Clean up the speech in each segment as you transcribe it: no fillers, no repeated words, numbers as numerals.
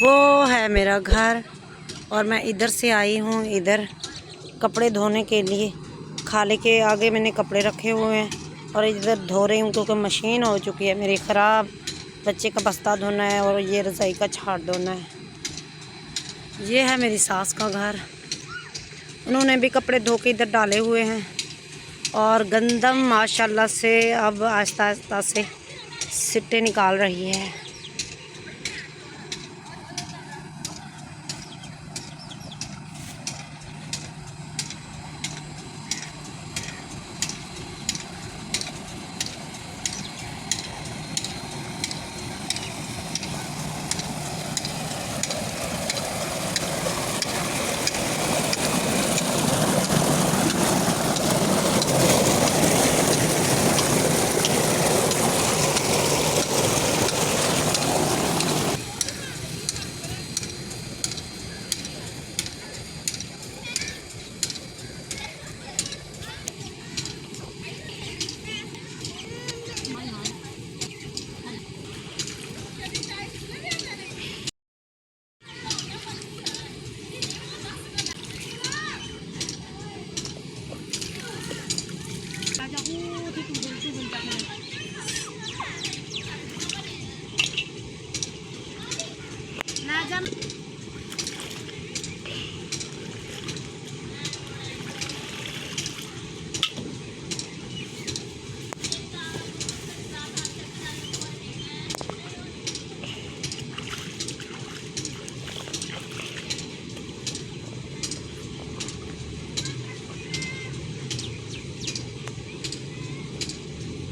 वो है मेरा घर और मैं इधर से आई हूँ इधर कपड़े धोने के लिए। खाले के आगे मैंने कपड़े रखे हुए हैं और इधर धो रही हूँ क्योंकि मशीन हो चुकी है मेरी ख़राब। बच्चे का बस्ता धोना है और ये रज़ाई का छाट धोना है। ये है मेरी सास का घर, उन्होंने भी कपड़े धो के इधर डाले हुए हैं और गंदम माशाल्लाह से अब आहिस्ता आहिस्ता से सिट्टे निकाल रही है।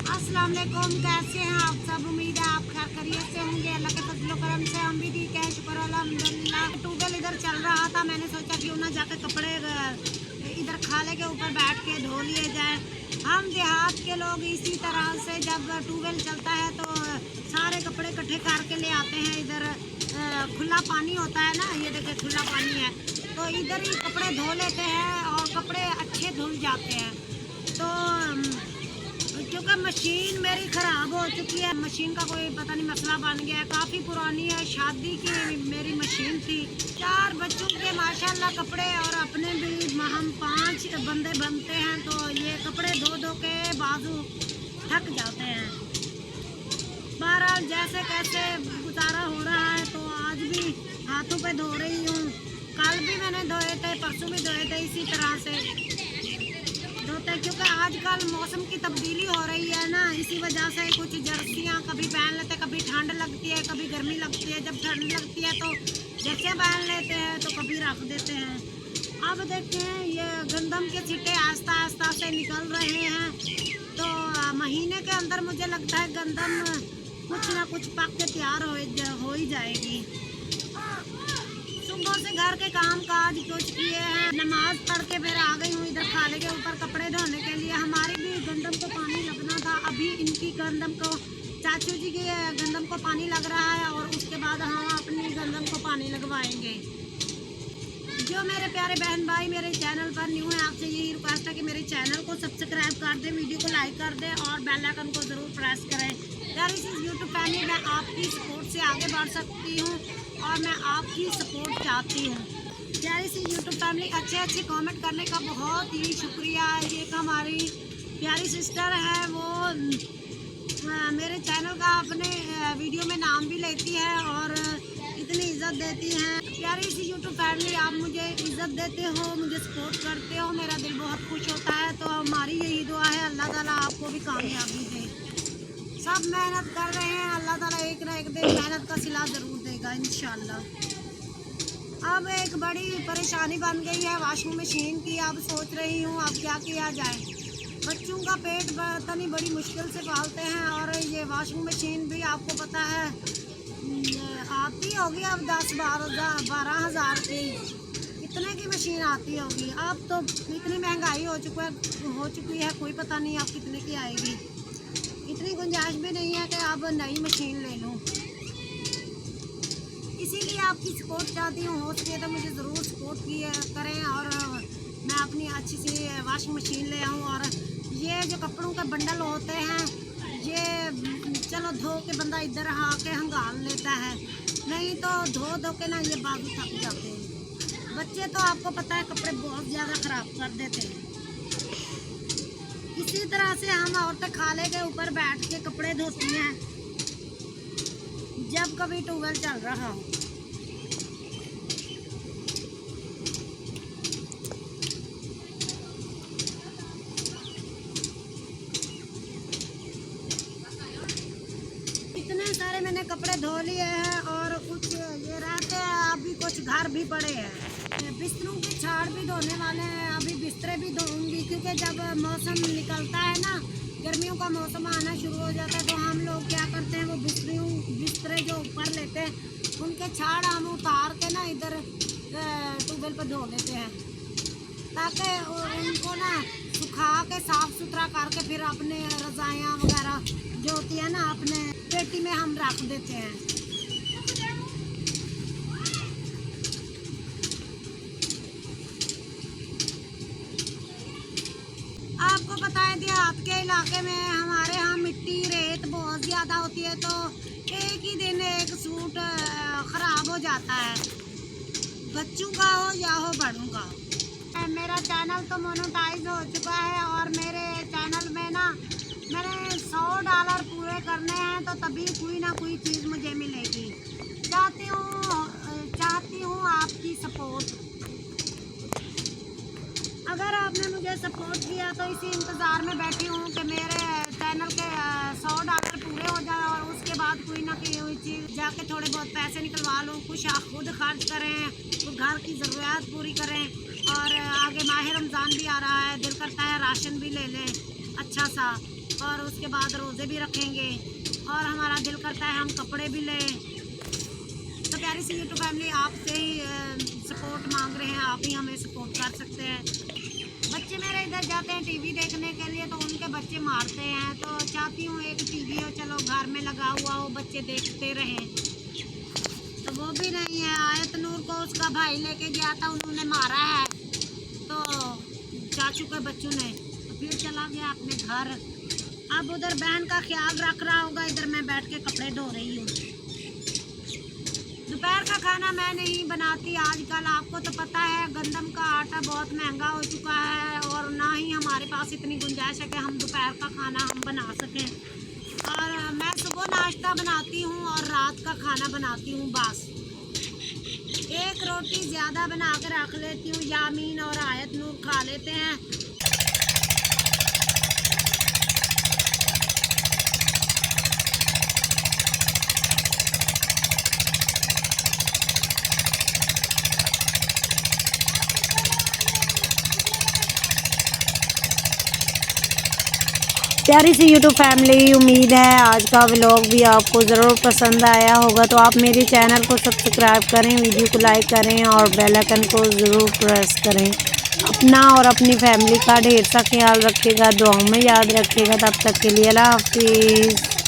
अस्सलाम वालेकुम, कैसे हैं आप सब? उम्मीद है आप खैर खैरियत से होंगे। अल्लाह के फजलो करम से हम भी ठीक है, शुक्र अल्हम्दुलिल्लाह। ट्यूबवेल इधर चल रहा था, मैंने सोचा क्यों ना जाकर कपड़े इधर खाले के ऊपर बैठ के धो लिए जाए। हम देहात के लोग इसी तरह से जब ट्यूबवेल चलता है तो सारे कपड़े इकट्ठे करके ले आते हैं। इधर खुला पानी होता है ना, ये देखिए खुला पानी है, तो इधर ही कपड़े धो लेते हैं और कपड़े अच्छे धुल जाते हैं। तो क्योंकि मशीन मेरी ख़राब हो चुकी है, मशीन का कोई पता नहीं मसला बन गया है, काफ़ी पुरानी है, शादी की मेरी मशीन थी। 4 बच्चों के माशाल्लाह कपड़े और अपने भी हम 5 बंदे बनते हैं, तो ये कपड़े धो धो के बाजू थक जाते हैं। बहरहाल जैसे कैसे गुजारा हो रहा है, तो आज भी हाथों पे धो रही हूँ। कल भी मैंने धोए थे, परसों भी धोए थे, इसी तरह से होता है क्योंकि आजकल मौसम की तब्दीली हो रही है ना, इसी वजह से कुछ जर्सियाँ कभी पहन लेते हैं, कभी ठंड लगती है, कभी गर्मी लगती है। जब ठंड लगती है तो जर्सियाँ पहन लेते हैं, तो कभी रख देते हैं। अब देखते हैं ये गंदम के छिट्टे आस्ता आस्ता से निकल रहे हैं, तो महीने के अंदर मुझे लगता है गंदम कुछ ना कुछ पक के तैयार हो ही जाएगी। सुबह से घर के काम काज कुछ किए हैं, नमाज पढ़ के फिर आ गई हूँ इधर खाले के ऊपर कपड़े धोने के लिए। हमारी भी गंदम को पानी लगना था, अभी इनकी गंदम को चाचू जी की गंदम को पानी लग रहा है और उसके बाद हम अपनी गंदम को पानी लगवाएंगे। जो मेरे प्यारे बहन भाई मेरे चैनल पर न्यू है, आपसे यही रिक्वेस्ट है कि मेरे चैनल को सब्सक्राइब कर दें, वीडियो को लाइक कर दें और बेल आइकन को ज़रूर प्रेस करें। यार इस यूट्यूब फैमिली में आपकी सपोर्ट से आगे बढ़ सकती हूँ और मैं आपकी सपोर्ट चाहती हूँ। प्यारी सी यूट्यूब फैमिली, अच्छे कमेंट करने का बहुत ही शुक्रिया। ये एक हमारी प्यारी सिस्टर है, वो मेरे चैनल का अपने वीडियो में नाम भी लेती है और इतनी इज़्ज़त देती हैं। प्यारी सी यूट्यूब फैमिली, आप मुझे इज़्ज़त देते हो, मुझे सपोर्ट करते हो, मेरा दिल बहुत खुश होता है। तो हमारी यही दुआ है, अल्लाह ताला आपको भी कामयाबी दे। सब मेहनत कर रहे हैं, अल्लाह ताला एक ना एक दिन मेहनत का सिला ज़रूर देगा इंशाल्लाह। अब एक बड़ी परेशानी बन गई है वॉशिंग मशीन की। अब सोच रही हूँ अब क्या किया जाए। बच्चों का पेट इतनी बड़ी मुश्किल से पालते हैं और ये वॉशिंग मशीन भी आपको पता है आती होगी अब 10-12 हज़ार की, कितने की मशीन आती होगी। अब तो इतनी महंगाई हो चुकी है, कोई पता नहीं अब कितने की आएगी। इतनी गुंजाइश भी नहीं है कि अब नई मशीन ले लूँ, इसीलिए आपकी सपोर्ट चाहती हूँ। हो सके तो मुझे ज़रूर सपोर्ट करें और मैं अपनी अच्छी सी वॉशिंग मशीन ले आऊँ। और ये जो कपड़ों के बंडल होते हैं, ये चलो धो के बंदा इधर आके हंगाल लेता है, नहीं तो धो धो के ना ये बाजू थक जाते हैं। बच्चे तो आपको पता है कपड़े बहुत ज़्यादा ख़राब कर देते हैं। इसी तरह से हम औरतें खाले के ऊपर बैठ के कपड़े धोती हैं जब कभी ट्यूबवेल चल रहा हो। इतने सारे मैंने कपड़े धो लिए हैं और कुछ ये रहते हैं, अभी कुछ घर भी पड़े हैं। बिस्तरों की छाड़ भी धोने वाले हैं, अभी बिस्तरे भी धोऊंगी क्योंकि जब मौसम निकलता है ना, गर्मियों का मौसम आना शुरू हो जाता है तो हम लोग क्या करते हैं, वो बिस्तरे जो ऊपर लेते हैं उनके छाड़ हम उतार के ना इधर ट्यूबवेल पर धो लेते हैं ताकि उनको ना सुखा के साफ़ सुथरा करके फिर अपने रज़ाइयाँ वगैरह जो होती है ना अपने पेटी में हम रख देते हैं। आपको पता है देहात के इलाके में हमारे यहाँ मिट्टी रेत बहुत ज़्यादा होती है तो एक ही दिन एक सूट ख़राब हो जाता है, बच्चों का हो या हो बड़ों का। मेरा चैनल तो मोनेटाइज हो चुका है और मेरे चैनल में ना मैंने $100 पूरे करने हैं तो तभी कोई ना कोई चीज़ मुझे मिलेगी। चाहती हूँ आपकी सपोर्ट। अगर आपने मुझे सपोर्ट किया तो इसी इंतज़ार में बैठी हूँ कि मेरे चैनल के $100 पूरे हो जाए और उसके बाद कोई ना कोई चीज़ जाके थोड़े बहुत पैसे निकलवा लूँ, कुछ खुद खर्च करें, तो घर की ज़रूरियात पूरी करें। और आगे माह रमज़ान भी आ रहा है, दिल करता है राशन भी ले लें अच्छा सा, और उसके बाद रोज़े भी रखेंगे और हमारा दिल करता है हम कपड़े भी लें। तो प्यारी सी यूट्यूब फैमिली आपसे ही सपोर्ट मांग रहे हैं, आप ही हमें सपोर्ट कर सकते हैं। बच्चे मेरे इधर जाते हैं टीवी देखने के लिए तो उनके बच्चे मारते हैं, तो चाहती हूँ एक टीवी हो चलो घर में लगा हुआ हो, बच्चे देखते रहें, तो वो भी नहीं है। आयत नूर को उसका भाई लेके गया था, उन्होंने मारा है तो चाचू के बच्चों ने, तो फिर चला गया अपने घर। अब उधर बहन का ख्याल रख रहा होगा, इधर मैं बैठ के कपड़े धो रही हूँ। दोपहर का खाना मैं नहीं बनाती आजकल, आपको तो पता है गंदम का आटा बहुत महंगा हो चुका है और ना ही हमारे पास इतनी गुंजाइश है कि हम दोपहर का खाना हम बना सकें। और मैं सुबह नाश्ता बनाती हूँ और रात का खाना बनाती हूँ, बस एक रोटी ज़्यादा बना के रख लेती हूँ। यामीन और आयत नूर खा लेते हैं। प्यारी सी यूट्यूब फैमिली, उम्मीद है आज का व्लॉग भी आपको ज़रूर पसंद आया होगा, तो आप मेरे चैनल को सब्सक्राइब करें, वीडियो को लाइक करें और बेल आइकन को ज़रूर प्रेस करें। अपना और अपनी फैमिली का ढेर सा ख्याल रखिएगा, दुआओं में याद रखिएगा। तब तक के लिए अल्लाह हाफिज़।